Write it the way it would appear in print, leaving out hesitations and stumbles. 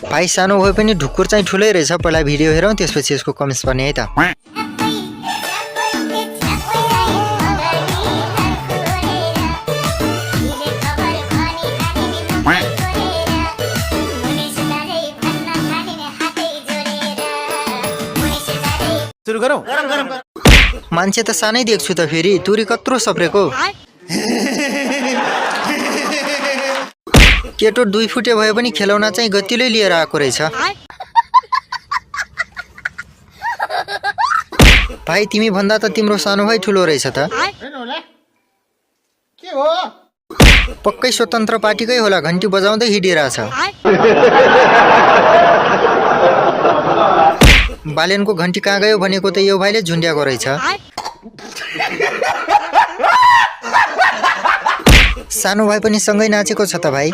भाइ सानो भए पनि ढुकुर चाहिँ ठुलै रहेछ। पहिला भिडियो हेरौँ त्यसपछि यसको कमेन्ट्स गर्ने है त। सुरु गरौँ। मान्छे त सानै देख्छु त फेरि तुरी कत्रो सप्रेको। केटो 2 फुटे भए पनि खेलौना चाहिँ गतिलै लिएर आएको रहेछ। भाइ तिमी भन्दा त तिम्रो सानो भाइ ठुलो रहेछ त। पक्कै स्वतन्त्र पार्टीकै होला, घन्टी बजाउँदै हिँडिरहेछ। बालेनको घन्टी कहाँ गयो भनेको त यो भाइले झुन्ड्याएको रहेछ। सानो भाइ पनि सँगै नाचेको छ त भाइ।